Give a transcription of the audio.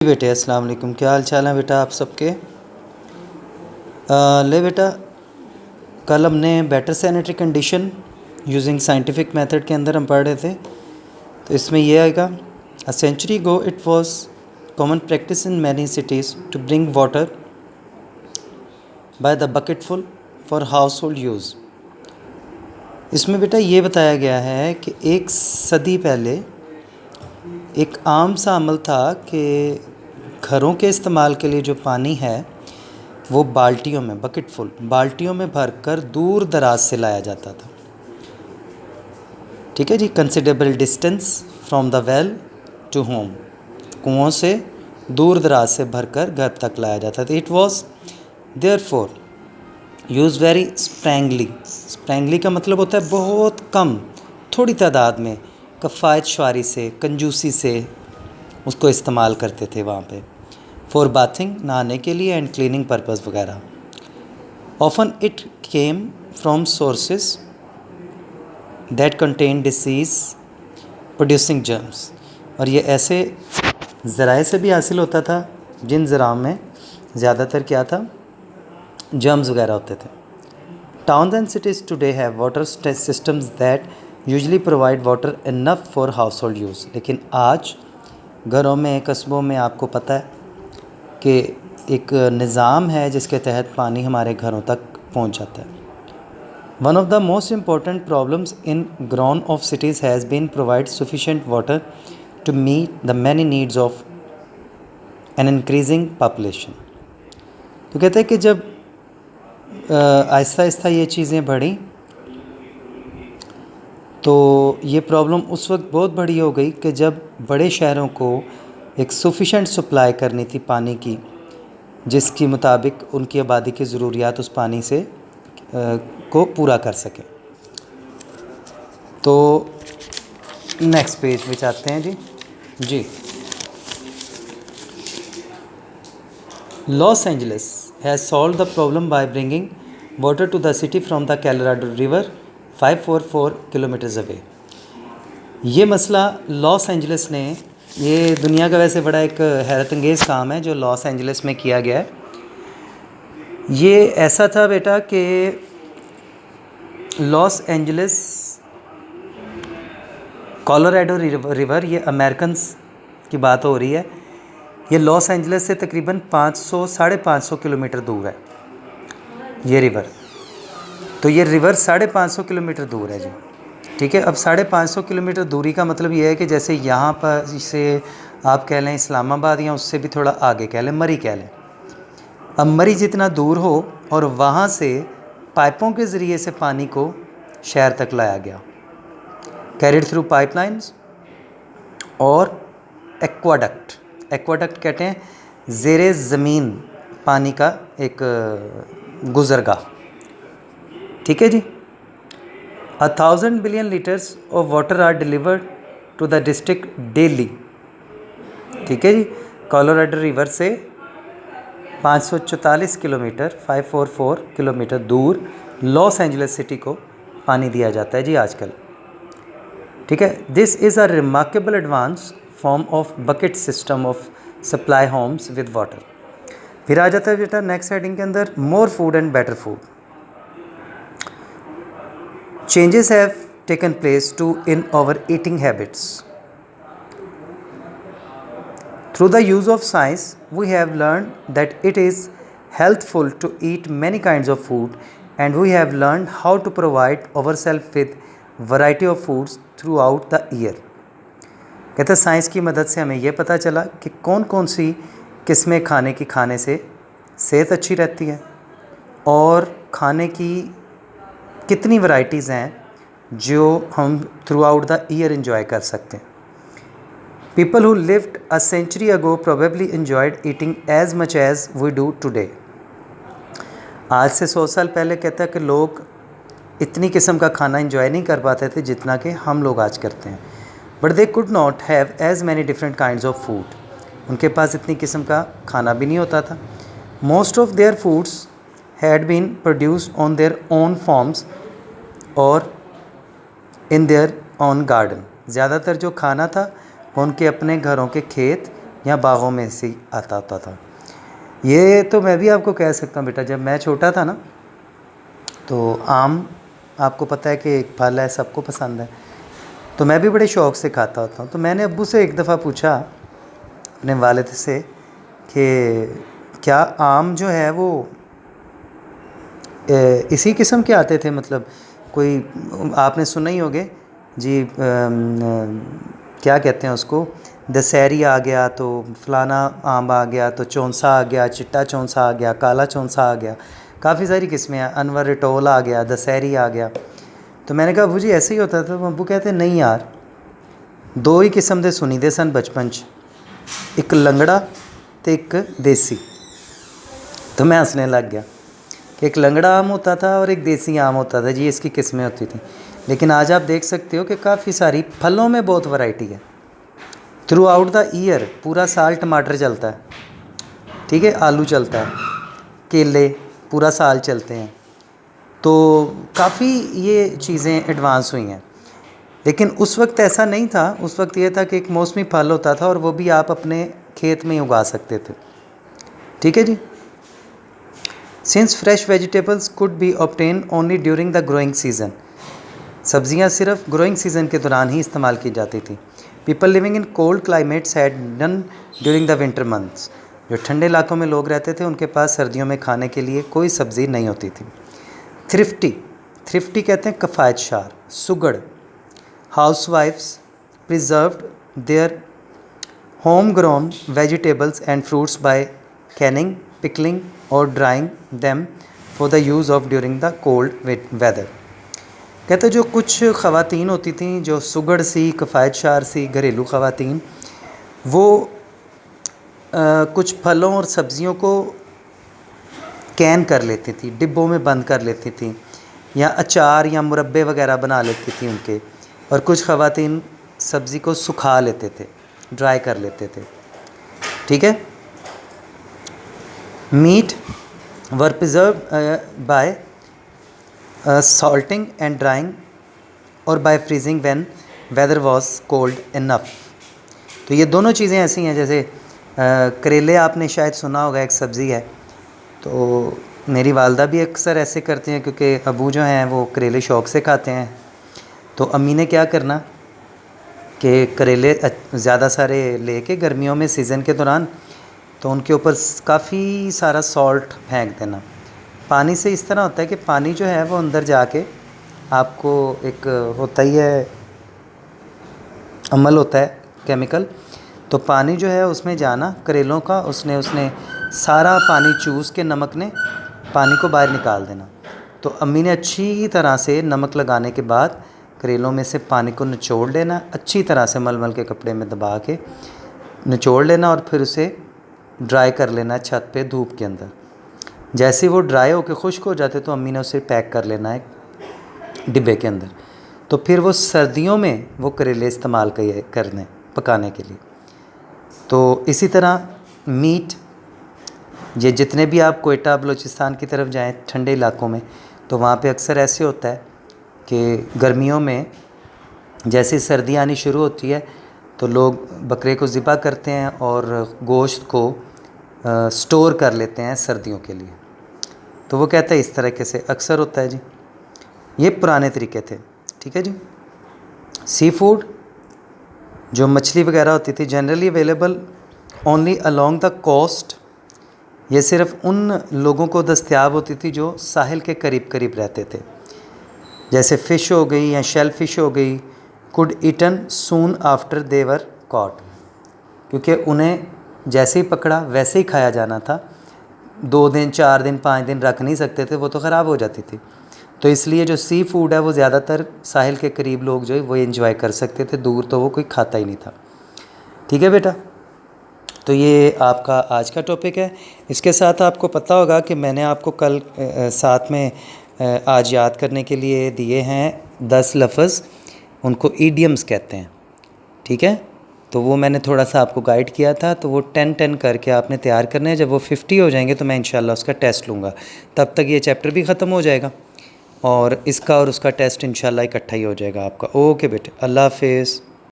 बेटे अस्सलाम वालेकुम, क्या हाल चाल है बेटा आप सबके। ले बेटा, कल हमने better sanitary condition using scientific method के अंदर हम पढ़ रहे थे। तो इसमें यह आएगा, a century go it was common practice in many cities to bring water by the bucketful for household use. इसमें बेटा ये बताया गया है कि एक सदी पहले एक आम सा अमल था कि घरों के इस्तेमाल के लिए जो पानी है वो बाल्टियों में, बकेटफुल बाल्टियों में भरकर दूर दराज से लाया जाता था। ठीक है जी, considerable distance from the well to home, कुओं से दूर दराज से भरकर घर तक लाया जाता था। It was therefore use very sparingly. Sparingly का मतलब होता है बहुत कम, थोड़ी तादाद में, कफ़ायत शुआरी से, कंजूसी से उसको इस्तेमाल करते थे वहाँ पे, फॉर बाथिंग, नहाने के लिए, एंड क्लीनिंग पर्पज़ वगैरह। Often it came from sources that contain disease producing germs, और ये ऐसे ज़राए से भी हासिल होता था जिन ज़राओं में ज़्यादातर क्या था, जर्म्स वगैरह होते थे। Towns and cities today have water systems that usually provide water enough for household use. लेकिन आज घरों में, कस्बों में आपको पता है कि एक निज़ाम है जिसके तहत पानी हमारे घरों तक पहुंच जाता है। One of the most important problems in ground of cities has been provide sufficient water to meet the many needs of an increasing population. तो कहते हैं कि जब आहिस्ता आहिस्ता ये चीज़ें बढ़ी तो ये प्रॉब्लम उस वक्त बहुत बड़ी हो गई कि जब बड़े शहरों को एक सफिशेंट सप्लाई करनी थी पानी की, जिसके मुताबिक उनकी आबादी की ज़रूरियात उस पानी से को पूरा कर सकें। तो नेक्स्ट पेज पे आते हैं जी। Los Angeles has solve the problem by bringing water to the city from the Colorado river 544 kilometres away. ये मसला लॉस एंजलिस ने, ये दुनिया का वैसे बड़ा एक हैरत अंगेज़ काम है जो लॉस एंजलिस में किया गया है। ये ऐसा था बेटा कि लॉस एंजलिस कोलोराडो रिवर, ये अमेरिकन्स की बात हो रही है, ये लॉस एंजलिस से तकरीबन 500-550 किलोमीटर दूर है ये रिवर। तो ये रिवर 550 किलोमीटर दूर है जी। ठीक है, अब 550 किलोमीटर दूरी का मतलब ये है कि जैसे यहाँ पर इसे आप कह लें इस्लामाबाद, या उससे भी थोड़ा आगे कह लें मरी कह लें। अब मरी जितना दूर हो और वहाँ से पाइपों के ज़रिए से पानी को शहर तक लाया गया, कैरिड थ्रू पाइपलाइंस और एक्वाडक्ट। एक्वाडक्ट कहते हैं ज़ेरे ज़मीन पानी का एक गुज़रगाह। ठीक है जी। 1,000 billion litres of water are delivered to the district daily. ठीक है जी, कोलोराडो रिवर से 544 किलोमीटर 544 किलोमीटर दूर लॉस एंजलिस सिटी को पानी दिया जाता है जी आजकल। ठीक है, this is a remarkable advance form of bucket system of supply homes with water. फिर आ जाता है बेटा नेक्स्ट हेडिंग के अंदर, more food and better food. Changes have taken place too in our eating habits. Through the use of science, we have learned that it is healthful to eat many kinds of food, and we have learned how to provide ourselves with variety of foods throughout the year. कहते हैं science की मदद से हमें यह पता चला कि कौन कौन सी किस्में खाने से सेहत अच्छी रहती है और खाने की कितनी वैरायटीज़ हैं जो हम throughout the year enjoy कर सकते हैं। People who lived a century ago probably enjoyed eating as much as we do today. आज से 100 साल पहले कहता है कि लोग इतनी किस्म का खाना इन्जॉय नहीं कर पाते थे जितना कि हम लोग आज करते हैं। But they could not have as many different kinds of food. उनके पास इतनी किस्म का खाना भी नहीं होता था। Most of their foods had been produced on their own farms और इन देयर ओन गार्डन। ज़्यादातर जो खाना था वो उनके अपने घरों के खेत या बागों में से आता होता था। ये तो मैं भी आपको कह सकता हूँ बेटा, जब मैं छोटा था ना तो आम आपको पता है कि एक फल है, सबको पसंद है, तो मैं भी बड़े शौक़ से खाता होता हूँ। तो मैंने अब्बू से एक दफ़ा पूछा अपने वालिद से कि क्या आम जो है वो इसी किस्म के आते थे, मतलब कोई आपने सुना ही होगे जी क्या कहते हैं उसको, दशहरी आ गया तो फलाना आम आ गया, तो चौंसा आ गया, चिट्टा चौंसा आ गया, काला चौंसा आ गया, काफ़ी सारी किस्में हैं, अनवर रिटोल आ गया, दशहरी आ गया। तो मैंने कहा अब्बू जी ऐसे ही होता था। तो अब्बू कहते नहीं यार, दो ही किस्म के सुनी दे सन बचपन च, एक लंगड़ा तो एक देसी। तो मैं हंसने लग गया कि एक लंगड़ा आम होता था और एक देसी आम होता था जी, इसकी किस्में होती थी। लेकिन आज आप देख सकते हो कि काफ़ी सारी फलों में बहुत वैरायटी है। थ्रू आउट द ईयर, पूरा साल टमाटर चलता है, ठीक है, आलू चलता है, केले पूरा साल चलते हैं। तो काफ़ी ये चीज़ें एडवांस हुई हैं। लेकिन उस वक्त ऐसा नहीं था, उस वक्त ये था कि एक मौसमी फल होता था और वो भी आप अपने खेत में ही उगा सकते थे, ठीक है जी। Since fresh vegetables could be obtain only during the growing season, सब्जियां सिर्फ ग्रोइंग सीज़न के दौरान ही इस्तेमाल की जाती थी। People living in cold climates had none during the winter months, जो ठंडे इलाकों में लोग रहते थे उनके पास सर्दियों में खाने के लिए कोई सब्ज़ी नहीं होती थी। थ्रिफ्टी, थ्रिफ्टी कहते हैं कफ़ायतशार, सुगड़। हाउसवाइफ्स preserved their home grown vegetables and fruits by canning, pickling और drying them for the use of during the cold weather. कहते जो कुछ ख़वातीन होती थी जो सुगड़ सी, कफ़ायतशार सी, घरेलू ख़वातीन, वो कुछ फलों और सब्ज़ियों को कैन कर लेती थी, डिब्बों में बंद कर लेती थी, या अचार या मुरब्बे वगैरह बना लेती थी उनके। और कुछ ख़वातीन सब्ज़ी को सुखा लेते थे, ड्राई कर लेते थे, ठीक है। Meat were preserved by salting and drying और by freezing when weather was cold enough. तो ये दोनों चीज़ें ऐसी हैं, जैसे करेले आपने शायद सुना होगा, एक सब्ज़ी है। तो मेरी वालदा भी अक्सर ऐसे करती हैं, क्योंकि अबू जो हैं वो करेले शौक़ से खाते हैं। तो अम्मी ने क्या करना कि करेले ज़्यादा सारे लेके गर्मियों में सीज़न के दौरान, तो उनके ऊपर काफ़ी सारा सॉल्ट फेंक देना। पानी से इस तरह होता है कि पानी जो है वो अंदर जाके आपको एक होता ही है, अमल होता है केमिकल, तो पानी जो है उसमें जाना करेलों का, उसने सारा पानी चूस के नमक ने पानी को बाहर निकाल देना। तो अम्मी ने अच्छी तरह से नमक लगाने के बाद करेलों में से पानी को निचोड़ लेना, अच्छी तरह से मलमल के कपड़े में दबा के निचोड़ लेना, और फिर उसे ड्राई कर लेना छत पे धूप के अंदर। जैसे वो ड्राई होकर खुश्क हो जाते तो अम्मी ने उसे पैक कर लेना है डिब्बे के अंदर। तो फिर वो सर्दियों में वो करेले इस्तेमाल करने पकाने के लिए। तो इसी तरह मीट, ये जितने भी आप कोयटा बलूचिस्तान की तरफ जाएं ठंडे इलाकों में, तो वहाँ पे अक्सर ऐसे होता है कि गर्मियों में जैसे सर्दी आनी शुरू होती है तो लोग बकरे को ज़िबा करते हैं और गोश्त को स्टोर कर लेते हैं सर्दियों के लिए। तो वो कहता है इस तरीके से अक्सर होता है जी। ये पुराने तरीके थे, ठीक है जी। सी फूड, जो मछली वगैरह होती थी, generally available only along the coast, ये सिर्फ उन लोगों को दस्तयाब होती थी जो साहिल के करीब करीब रहते थे। जैसे फ़िश हो गई या शेल फ़िश हो गई, could eaten soon after they were caught, क्योंकि उन्हें जैसे ही पकड़ा वैसे ही खाया जाना था। 2 दिन 4 दिन 5 दिन रख नहीं सकते थे, वो तो ख़राब हो जाती थी। तो इसलिए जो सी फूड है वो ज़्यादातर साहिल के करीब लोग जो है वो एंजॉय कर सकते थे, दूर तो वो कोई खाता ही नहीं था, ठीक है बेटा। तो ये आपका आज का टॉपिक है। इसके साथ आपको पता होगा कि मैंने आपको कल साथ में आज याद करने के लिए दिए हैं 10 लफ्ज़, उनको ईडियम्स कहते हैं, ठीक है। तो वो मैंने थोड़ा सा आपको गाइड किया था, तो वो 10-10 करके आपने तैयार करने हैं। जब वो 50 हो जाएंगे तो मैं इंशाल्लाह उसका टेस्ट लूँगा, तब तक ये चैप्टर भी ख़त्म हो जाएगा और इसका और उसका टेस्ट इंशाल्लाह इकट्ठा ही हो जाएगा आपका। ओके बेटे, अल्लाह हाफिज़।